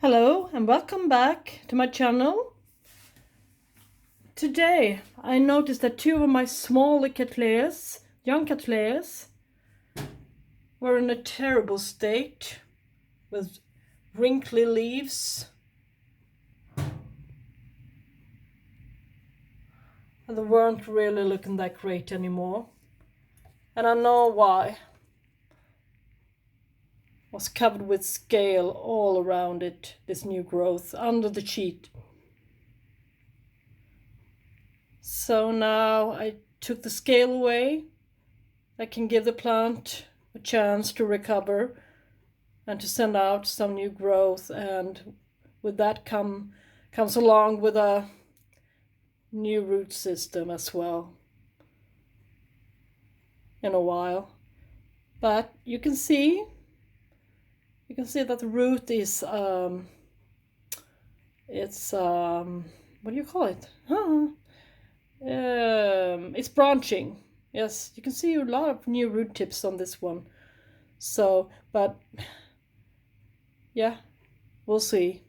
Hello and welcome back to my channel. Today I noticed that two of my smaller cattleyas, young cattleyas, were in a terrible state with wrinkly leaves. And they weren't really looking that great anymore. And I know why. Was covered with scale all around it, this new growth, under the sheet. So now I took the scale away. That can give the plant a chance to recover and to send out some new growth, and with that comes along with a new root system as well in a while. But you can see that the root is what do you call it? It's branching. Yes, you can see a lot of new root tips on this one. So, but yeah, we'll see.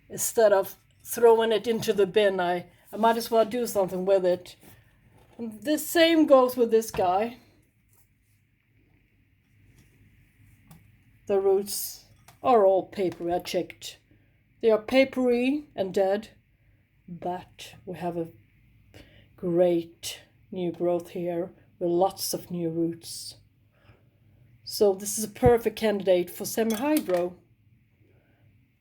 Instead of throwing it into the bin, I might as well do something with it. And the same goes with this guy. The roots are all papery, I checked. They are papery and dead, but we have a great new growth here with lots of new roots. So this is a perfect candidate for semi-hydro.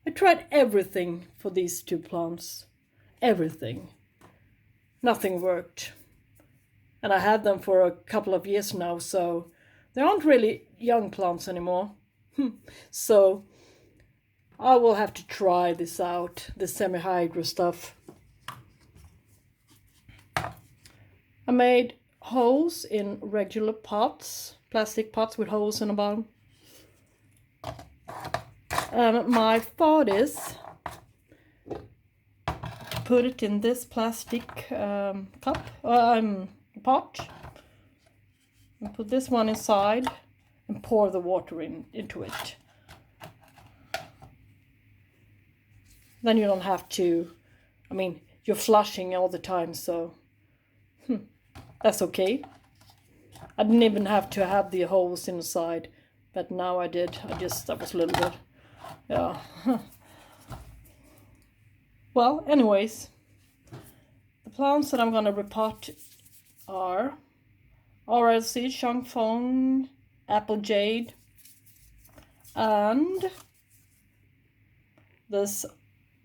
I tried everything for these two plants. Everything. Nothing worked. And I had them for a couple of years now, so they aren't really young plants anymore. So I will have to try this out, the semi-hydro stuff. I made holes in regular pots, plastic pots with holes in the bottom. My thought is to put it in this plastic pot, and put this one inside and pour the water into it. Then you don't have to, you're flushing all the time, so that's okay. I didn't even have to have the holes inside, but now I did. That was a little bit, yeah. Well, anyways, the plants that I'm gonna repot are RLC, Shangfeng, Apple Jade, and this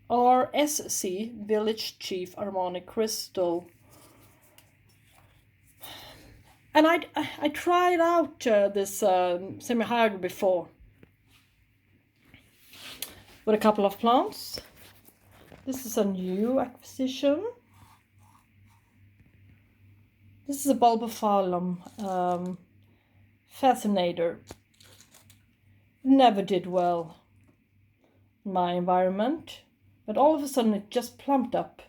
RSC, Village Chief Harmonic Crystal. And I tried out this semi-hydro before with a couple of plants. This is a new acquisition. This is a bulbophyllum fascinator. Never did well in my environment, but all of a sudden it just plumped up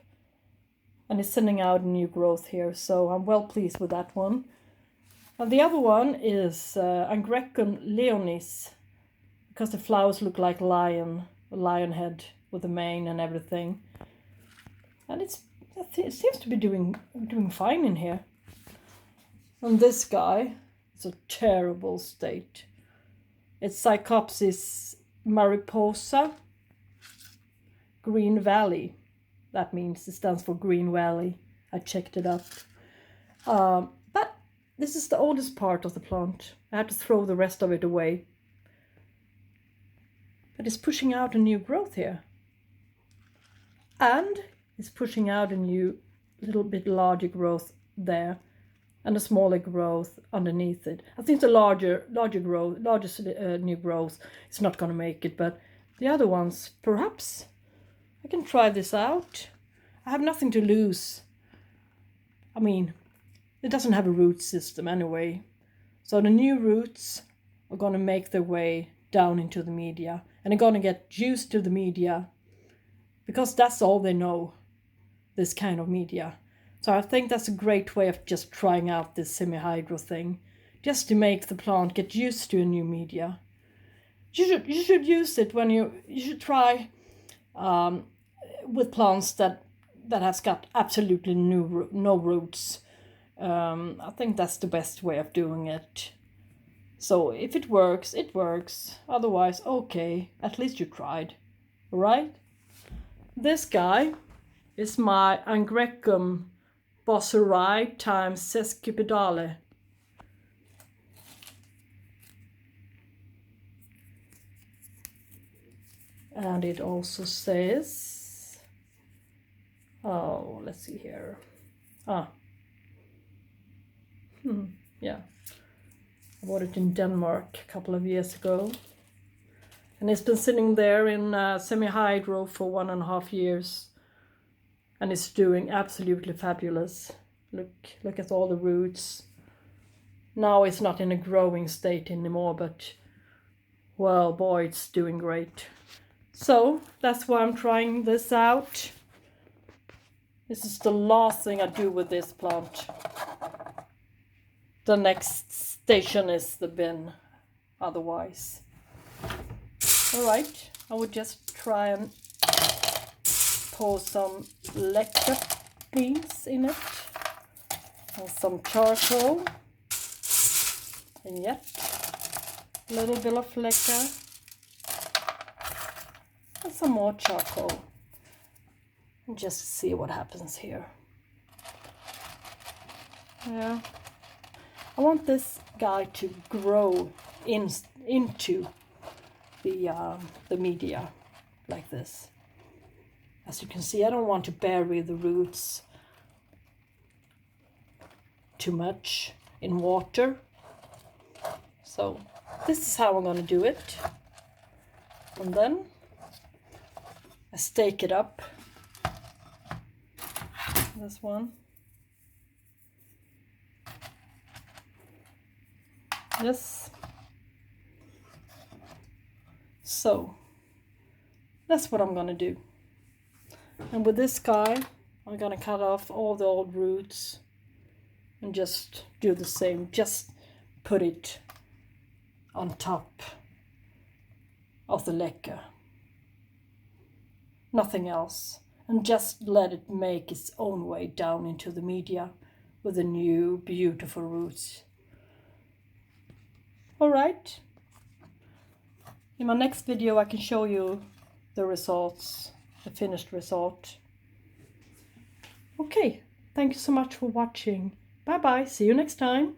and is sending out new growth here, so I'm well pleased with that one. And the other one is Angrecum leonis, because the flowers look like a lion head with the mane and everything, and it seems to be doing fine in here. And this guy, it's a terrible state. It's Psychopsis mariposa, Green Valley. That means it stands for Green Valley. I checked it up. But this is the oldest part of the plant. I had to throw the rest of it away. But it's pushing out a new growth here. And it's pushing out a new, little bit larger growth there, and a smaller growth underneath it. I think the larger new growth is not going to make it, but the other ones, perhaps. I can try this out. I have nothing to lose. It doesn't have a root system anyway. So the new roots are going to make their way down into the media, and they're going to get used to the media, because that's all they know, this kind of media. So I think that's a great way of just trying out this semi-hydro thing, just to make the plant get used to a new media. You should use it when you should try with plants that has got absolutely no roots. I think that's the best way of doing it. So if it works, it works. Otherwise, okay, at least you tried, right? This guy is my Angrecum bosserai times sesquipedale. And it also says, oh, let's see here. Yeah. I bought it in Denmark a couple of years ago. And it's been sitting there in semi-hydro for 1.5 years. And it's doing absolutely fabulous. Look at all the roots. Now it's not in a growing state anymore, but well, boy, it's doing great. So that's why I'm trying this out. This is the last thing I do with this plant. The next station is the bin, otherwise. All right, I would just try and pour some lekker beans in it. And some charcoal. And yet, a little bit of lekker. And some more charcoal. And just see what happens here. Yeah. I want this guy to grow into the media like this. As you can see, I don't want to bury the roots too much in water. So this is how I'm going to do it. And then I stake it up. This one. Yes. So that's what I'm going to do. And with this guy, I'm going to cut off all the old roots and just do the same. Just put it on top of the lekker. Nothing else. And just let it make its own way down into the media with the new beautiful roots. All right. In my next video, I can show you the results, the finished result. Okay, thank you so much for watching. Bye bye, see you next time.